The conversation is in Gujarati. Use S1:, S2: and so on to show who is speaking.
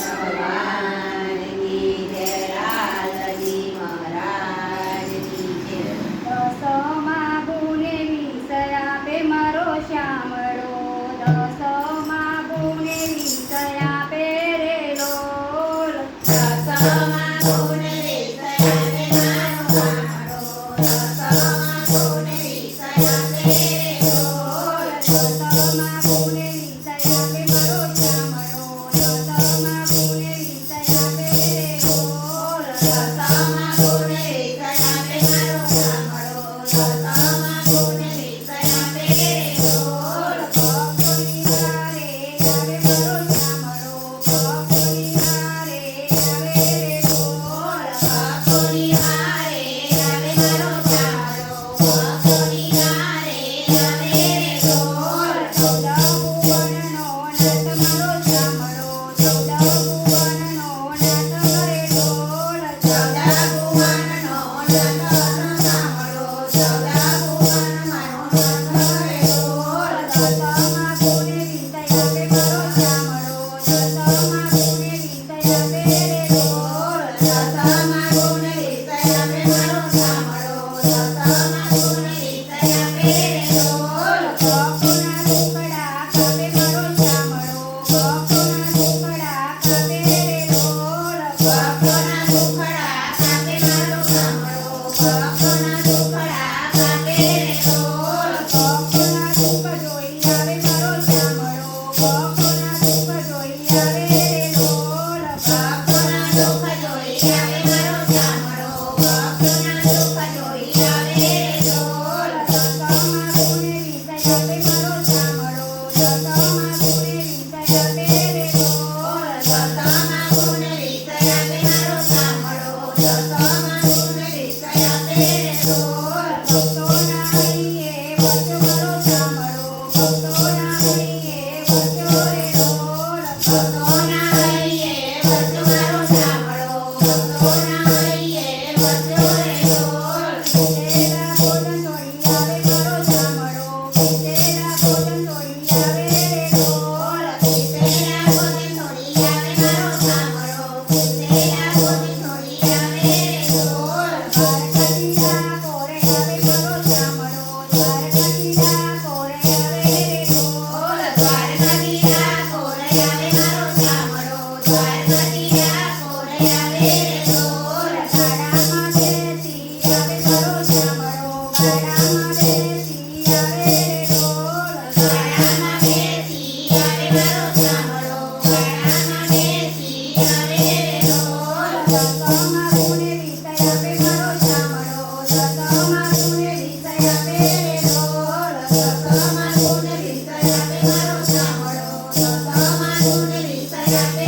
S1: ભગવાન કી જય, લાલજી મહારાજ કી જય.
S2: દસમા ગુણે વિષય આપે મારો શ્યામળો, દસમા ગુણે વિષય આપે રે લોલ.
S1: દસમા ગુણ વિષય આપે મારો શ્યામળો, દસમા ગુણ વિષય આપે
S2: લોલ. દસમા ગુણે વિષય આપે મારો શ્યામળો, દસમા ગુણે વિષય આપે રે લોલ.
S1: દસમા ગુણ વિષય આપે મારો શ્યામળો, દસમા ગુણ વિષય આપે લોલ.
S2: ભક્તોની હારે આવે મારો શ્યામળો, ભક્તોની હારે આવે રે લોલ.
S1: ભક્તોની હારે આવે મારો શ્યામળો, ભક્તોની હારે આવે લોલ.
S2: ચૌદ ભુવનનો નાથ મારો શ્યામળો, ચૌદ ભુવનનો નાથ કરે લોલ.
S1: ચૌદ ભુવનનો નાથ સાંભળો, ચૌદ ભુવનનો નાથ કરે લોલ.
S2: દસમા ગુણે વિષય આપે મારો શ્યામળો, દસમા ગુણે વિષય આપે રે લોલ.
S1: દસમા ગુણ વિષય આપે મારો શ્યામળો, દસમા ગુણ વિષય આપે લોલ.
S2: ભક્તોના દુખડા કાપે મારો શ્યામળો, ભક્તોના દુખડા કાપે રે લોલ.
S1: ભક્તોના દુખડા કાપે મારો શ્યામળો, ભક્તોના દુખડા કાપે લોલ.
S2: ભક્તોના દુઃખ જોઈ આવે મારો શ્યામળો, ભક્તોના દુઃખ જોઈ આવે રે લોલ.
S1: ભક્તોના દુઃખ જોઈ આવે મારો શ્યામળો, ભક્તોના દુઃખ જોઈ આવે લોલ.
S2: દસમા ગુણે વિષય આપે મારો શ્યામળો, દસમા ગુણે વિષય આપે રે લોલ.
S1: દસમા ગુણ વિષય આપે મારો શ્યામળો, દસમા ગુણ વિષય આપે લોલ.
S2: ભક્તોના હૈયે વસો મારો શ્યામળો, ભક્તોના હૈયે વસો રે લોલ.
S1: ભક્તોના હૈયે વસો મારો શ્યામળો, ભક્તોના હૈયે વસો લોલ.
S2: તેરા ભોજન તોડી આવે મારો શ્યામળો, તેરા ભોજન તોડી આવે રે લોલ.
S1: તેરા ભોજન તોડી આવે મારો શ્યામળો, તેરા ભોજન તોડી આવે લોલ.
S2: દ્વારકાધીશા કોરે આવે મારો શ્યામળો, દ્વારકાધીશા કોરે આવે રે લોલ.
S1: દ્વારકાધીશા કોરે આવે મારો શ્યામળો, દ્વારકાધીશા કોરે આવે લોલ.
S2: ગાડામાં બેસી આવે મારો શ્યામળો, ગાડામાં બેસી આવે રે લોલ.
S1: ગાડામાં બેસી આવે મારો શ્યામળો, ગાડામાં બેસી આવે લોલ.
S2: દસમા ગુણે વિષય આપે મારો શ્યામળો, દસમા ગુણે વિષય આપે રે લોલ.
S1: દસમા ગુણ વિષય આપે મારો શ્યામળો, દસમા ગુણ વિષય આપે